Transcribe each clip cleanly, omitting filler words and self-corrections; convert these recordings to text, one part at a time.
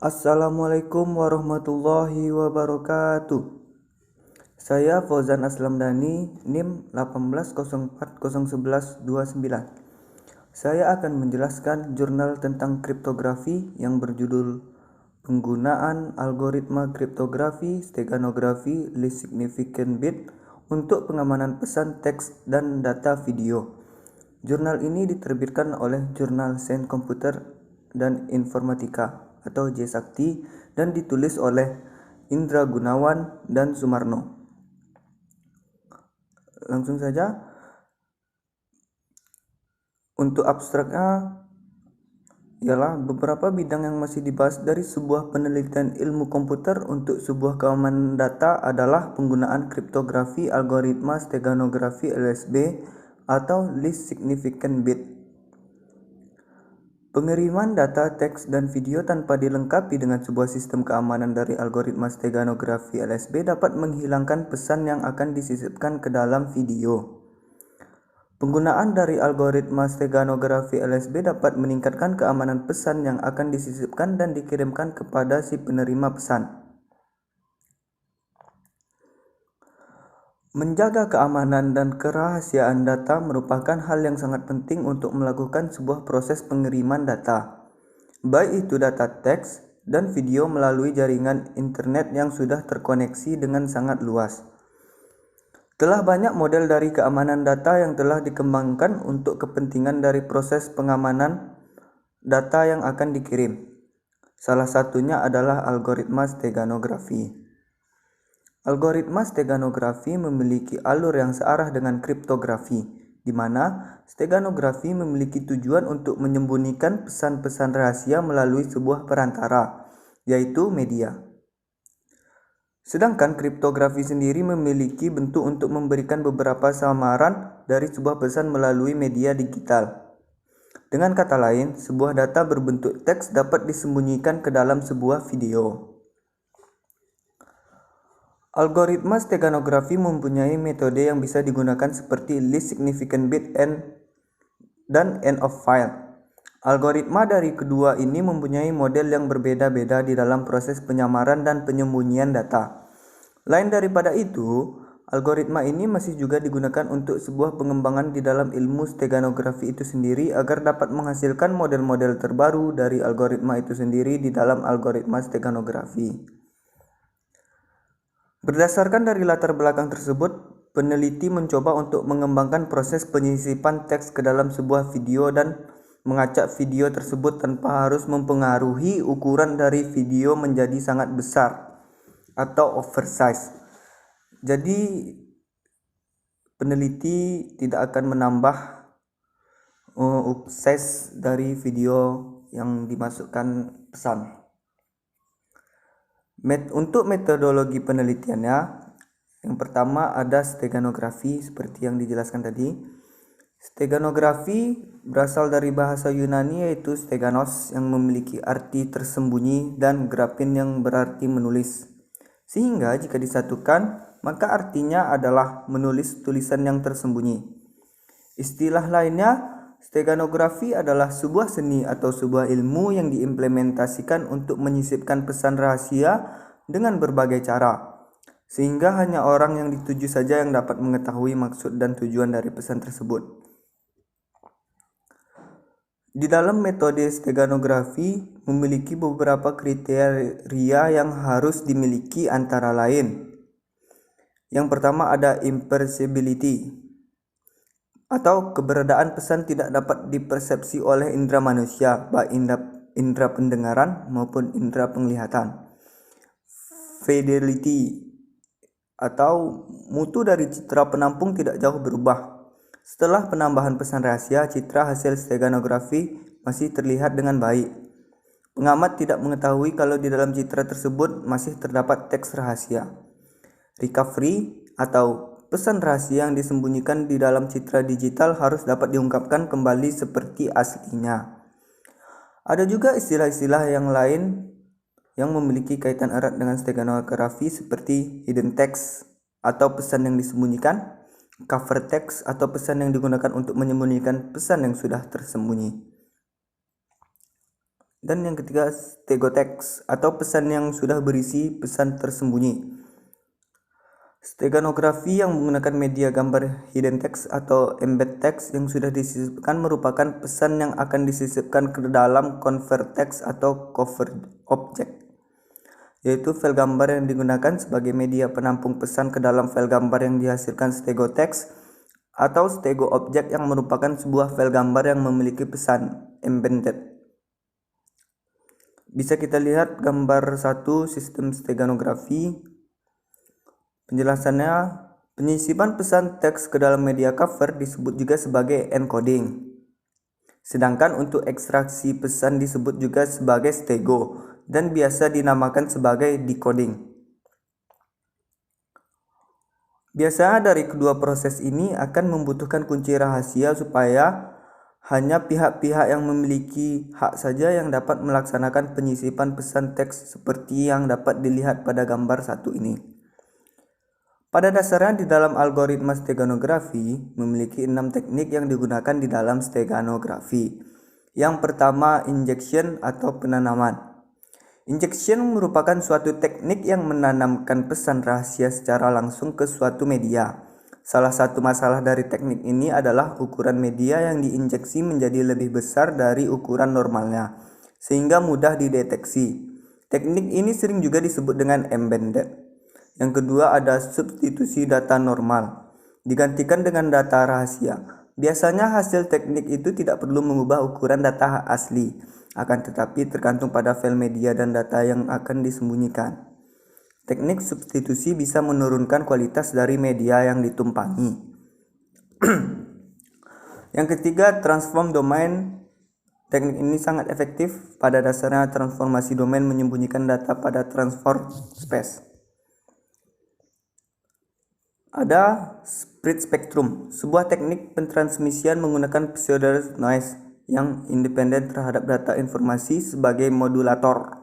Assalamualaikum warahmatullahi wabarakatuh. Saya Fauzan Aslamdani, NIM 180401129. Saya akan menjelaskan jurnal tentang kriptografi yang berjudul Penggunaan Algoritma Kriptografi Steganografi Least Significant Bit untuk Pengamanan Pesan Teks dan Data Video. Jurnal ini diterbitkan oleh Jurnal Sains Komputer dan Informatika atau J-Sakti dan ditulis oleh Indra Gunawan dan Sumarno. Langsung saja, untuk abstraknya ialah beberapa bidang yang masih dibahas dari sebuah penelitian ilmu komputer untuk sebuah keamanan data adalah penggunaan kriptografi algoritma steganografi LSB atau Least Significant Bit. Pengiriman data, teks, dan video tanpa dilengkapi dengan sebuah sistem keamanan dari algoritma steganografi LSB dapat menghilangkan pesan yang akan disisipkan ke dalam video. Penggunaan dari algoritma steganografi LSB dapat meningkatkan keamanan pesan yang akan disisipkan dan dikirimkan kepada si penerima pesan. Menjaga keamanan dan kerahasiaan data merupakan hal yang sangat penting untuk melakukan sebuah proses pengiriman data, baik itu data teks dan video melalui jaringan internet yang sudah terkoneksi dengan sangat luas. Telah banyak model dari keamanan data yang telah dikembangkan untuk kepentingan dari proses pengamanan data yang akan dikirim. Salah satunya adalah algoritma steganografi. Algoritma steganografi memiliki alur yang searah dengan kriptografi, di mana steganografi memiliki tujuan untuk menyembunyikan pesan-pesan rahasia melalui sebuah perantara, yaitu media. Sedangkan kriptografi sendiri memiliki bentuk untuk memberikan beberapa samaran dari sebuah pesan melalui media digital. Dengan kata lain, sebuah data berbentuk teks dapat disembunyikan ke dalam sebuah video. Algoritma steganografi mempunyai metode yang bisa digunakan seperti least significant bit dan end of file. Algoritma dari kedua ini mempunyai model yang berbeda-beda di dalam proses penyamaran dan penyembunyian data. Lain daripada itu, algoritma ini masih juga digunakan untuk sebuah pengembangan di dalam ilmu steganografi itu sendiri agar dapat menghasilkan model-model terbaru dari algoritma itu sendiri di dalam algoritma steganografi. Berdasarkan dari latar belakang tersebut, peneliti mencoba untuk mengembangkan proses penyisipan teks ke dalam sebuah video dan mengacak video tersebut tanpa harus mempengaruhi ukuran dari video menjadi sangat besar atau oversize. Jadi peneliti tidak akan menambah size dari video yang dimasukkan pesan. Untuk metodologi penelitiannya, yang pertama ada steganografi seperti yang dijelaskan tadi. Steganografi berasal dari bahasa Yunani yaitu steganos yang memiliki arti tersembunyi dan grafin yang berarti menulis. Sehingga jika disatukan, maka artinya adalah menulis tulisan yang tersembunyi. Istilah lainnya, steganografi adalah sebuah seni atau sebuah ilmu yang diimplementasikan untuk menyisipkan pesan rahasia dengan berbagai cara, sehingga hanya orang yang dituju saja yang dapat mengetahui maksud dan tujuan dari pesan tersebut. Di dalam metode steganografi memiliki beberapa kriteria yang harus dimiliki antara lain. Yang pertama ada imperceptibility, atau keberadaan pesan tidak dapat dipersepsi oleh indera manusia, baik indera pendengaran maupun indera penglihatan. Fidelity, atau mutu dari citra penampung tidak jauh berubah. Setelah penambahan pesan rahasia, citra hasil steganografi masih terlihat dengan baik. Pengamat tidak mengetahui kalau di dalam citra tersebut masih terdapat teks rahasia. Recovery, atau pesan rahasia yang disembunyikan di dalam citra digital harus dapat diungkapkan kembali seperti aslinya. Ada juga istilah-istilah yang lain yang memiliki kaitan erat dengan steganografi seperti hidden text atau pesan yang disembunyikan, cover text atau pesan yang digunakan untuk menyembunyikan pesan yang sudah tersembunyi. Dan yang ketiga, stegotext atau pesan yang sudah berisi pesan tersembunyi. Steganografi yang menggunakan media gambar hidden text atau embed text yang sudah disisipkan merupakan pesan yang akan disisipkan ke dalam convert text atau cover object, yaitu file gambar yang digunakan sebagai media penampung pesan ke dalam file gambar yang dihasilkan stegotext atau stego object yang merupakan sebuah file gambar yang memiliki pesan embedded. Bisa kita lihat gambar 1 sistem steganografi. Penjelasannya, penyisipan pesan teks ke dalam media cover disebut juga sebagai encoding. Sedangkan untuk ekstraksi pesan disebut juga sebagai stego dan biasa dinamakan sebagai decoding. Biasanya dari kedua proses ini akan membutuhkan kunci rahasia supaya hanya pihak-pihak yang memiliki hak saja yang dapat melaksanakan penyisipan pesan teks seperti yang dapat dilihat pada gambar 1 ini. Pada dasarnya di dalam algoritma steganografi memiliki 6 teknik yang digunakan di dalam steganografi. Yang pertama, injection atau penanaman. Injection merupakan suatu teknik yang menanamkan pesan rahasia secara langsung ke suatu media. Salah satu masalah dari teknik ini adalah ukuran media yang diinjeksi menjadi lebih besar dari ukuran normalnya, sehingga mudah dideteksi. Teknik ini sering juga disebut dengan embedded. Yang kedua ada substitusi data normal, digantikan dengan data rahasia. Biasanya hasil teknik itu tidak perlu mengubah ukuran data asli, akan tetapi tergantung pada file media dan data yang akan disembunyikan. Teknik substitusi bisa menurunkan kualitas dari media yang ditumpangi. Yang ketiga, transform domain. Teknik ini sangat efektif. Pada dasarnya transformasi domain menyembunyikan data pada transform space. Ada spread spectrum, sebuah teknik pentransmisian menggunakan pseudo noise yang independen terhadap data informasi sebagai modulator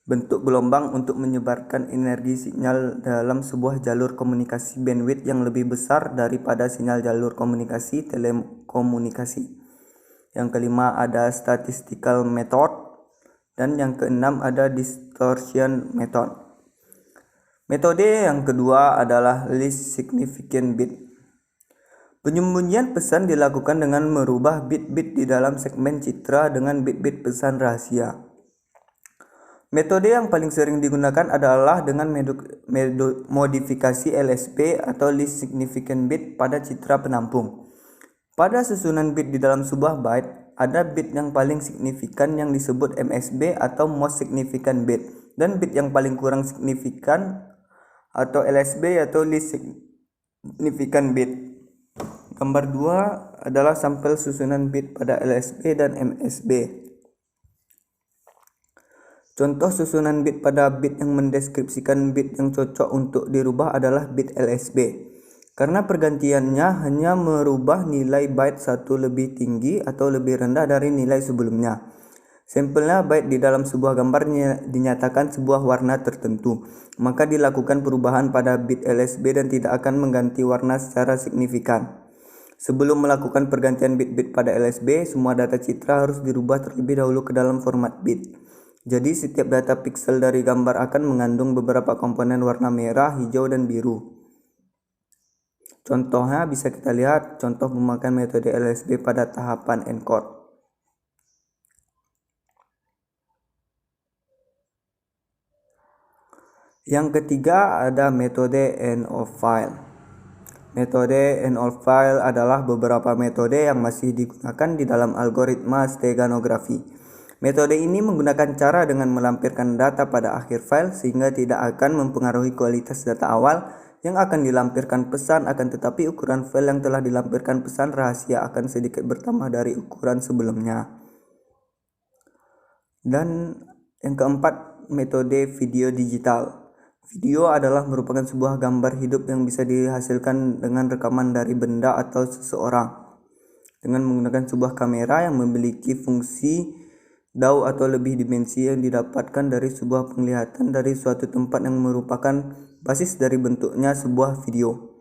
bentuk gelombang untuk menyebarkan energi sinyal dalam sebuah jalur komunikasi bandwidth yang lebih besar daripada sinyal jalur komunikasi telekomunikasi. Yang kelima ada statistical method dan yang keenam ada distortion method. Metode yang kedua adalah least significant bit. Penyembunyian pesan dilakukan dengan merubah bit-bit di dalam segmen citra dengan bit-bit pesan rahasia. Metode yang paling sering digunakan adalah dengan modifikasi LSB atau least significant bit pada citra penampung. Pada susunan bit di dalam sebuah byte, ada bit yang paling signifikan yang disebut MSB atau most significant bit dan bit yang paling kurang signifikan atau LSB atau least significant bit. Gambar 2 adalah sampel susunan bit pada LSB dan MSB. Contoh susunan bit pada bit yang mendeskripsikan bit yang cocok untuk dirubah adalah bit LSB. Karena pergantiannya hanya merubah nilai byte 1 lebih tinggi atau lebih rendah dari nilai sebelumnya. Sampelnya byte di dalam sebuah gambar dinyatakan sebuah warna tertentu, maka dilakukan perubahan pada bit LSB dan tidak akan mengganti warna secara signifikan. Sebelum melakukan pergantian bit-bit pada LSB, semua data citra harus dirubah terlebih dahulu ke dalam format bit. Jadi setiap data pixel dari gambar akan mengandung beberapa komponen warna merah, hijau, dan biru. Contohnya bisa kita lihat contoh pemakaian metode LSB pada tahapan encode. Yang ketiga ada metode end of file. Metode end of file adalah beberapa metode yang masih digunakan di dalam algoritma steganografi. Metode ini menggunakan cara dengan melampirkan data pada akhir file sehingga tidak akan mempengaruhi kualitas data awal yang akan dilampirkan pesan, akan tetapi ukuran file yang telah dilampirkan pesan rahasia akan sedikit bertambah dari ukuran sebelumnya. Dan yang keempat, metode video digital. Video adalah merupakan sebuah gambar hidup yang bisa dihasilkan dengan rekaman dari benda atau seseorang dengan menggunakan sebuah kamera yang memiliki fungsi DAW atau lebih dimensi yang didapatkan dari sebuah penglihatan dari suatu tempat yang merupakan basis dari bentuknya sebuah video.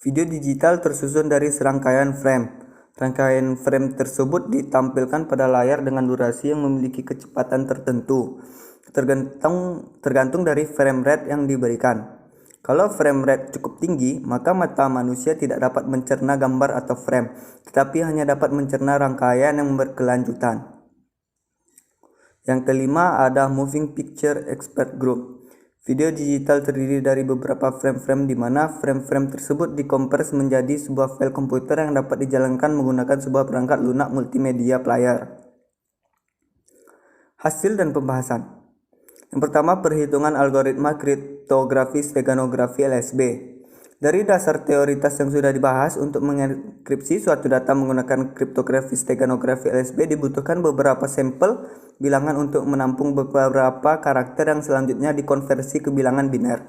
Video digital tersusun dari serangkaian frame. Rangkaian frame tersebut ditampilkan pada layar dengan durasi yang memiliki kecepatan tertentu, tergantung dari frame rate yang diberikan. Kalau frame rate cukup tinggi, maka mata manusia tidak dapat mencerna gambar atau frame, tetapi hanya dapat mencerna rangkaian yang berkelanjutan. Yang kelima ada Moving Picture Expert Group. Video digital terdiri dari beberapa frame-frame di mana frame-frame tersebut dikompres menjadi sebuah file komputer yang dapat dijalankan menggunakan sebuah perangkat lunak multimedia player. Hasil dan pembahasan. Yang pertama, perhitungan algoritma kriptografi steganografi LSB. Dari dasar teoritas yang sudah dibahas, untuk mengenkripsi suatu data menggunakan kriptografi steganografi LSB dibutuhkan beberapa sampel bilangan untuk menampung beberapa karakter yang selanjutnya dikonversi ke bilangan biner,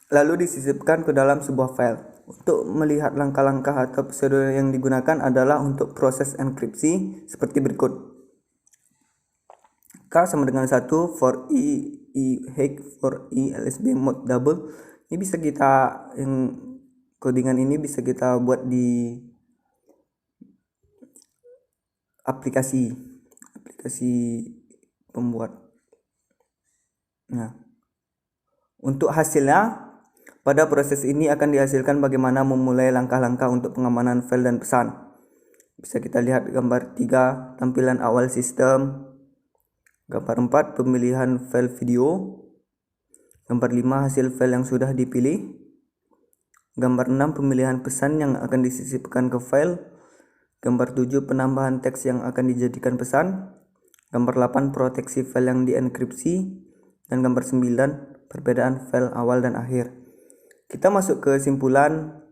lalu disisipkan ke dalam sebuah file. Untuk melihat langkah-langkah atau prosedur yang digunakan adalah untuk proses enkripsi seperti berikut. K sama dengan 1 for i hash for i LSB mode double. Ini bisa kita, yang codingan ini bisa kita buat di aplikasi pembuat. Nah, untuk hasilnya, pada proses ini akan dihasilkan bagaimana memulai langkah-langkah untuk pengamanan file dan pesan. Bisa kita lihat gambar 3, tampilan awal sistem. Gambar 4, pemilihan file video. Gambar 5, hasil file yang sudah dipilih. Gambar 6, pemilihan pesan yang akan disisipkan ke file. Gambar 7, penambahan teks yang akan dijadikan pesan. Gambar 8, proteksi file yang dienkripsi. Dan gambar 9, perbedaan file awal dan akhir. Kita masuk ke kesimpulan.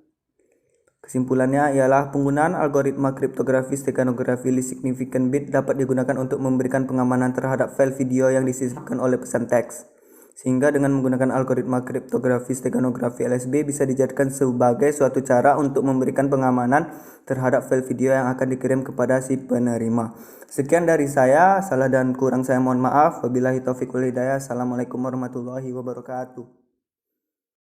Kesimpulannya ialah penggunaan algoritma kriptografi steganografi least significant bit dapat digunakan untuk memberikan pengamanan terhadap file video yang disisipkan oleh pesan teks. Sehingga dengan menggunakan algoritma kriptografi steganografi LSB bisa dijadikan sebagai suatu cara untuk memberikan pengamanan terhadap file video yang akan dikirim kepada si penerima. Sekian dari saya, salah dan kurang saya mohon maaf. Wabillahi taufiq wal hidayah. Assalamualaikum warahmatullahi wabarakatuh.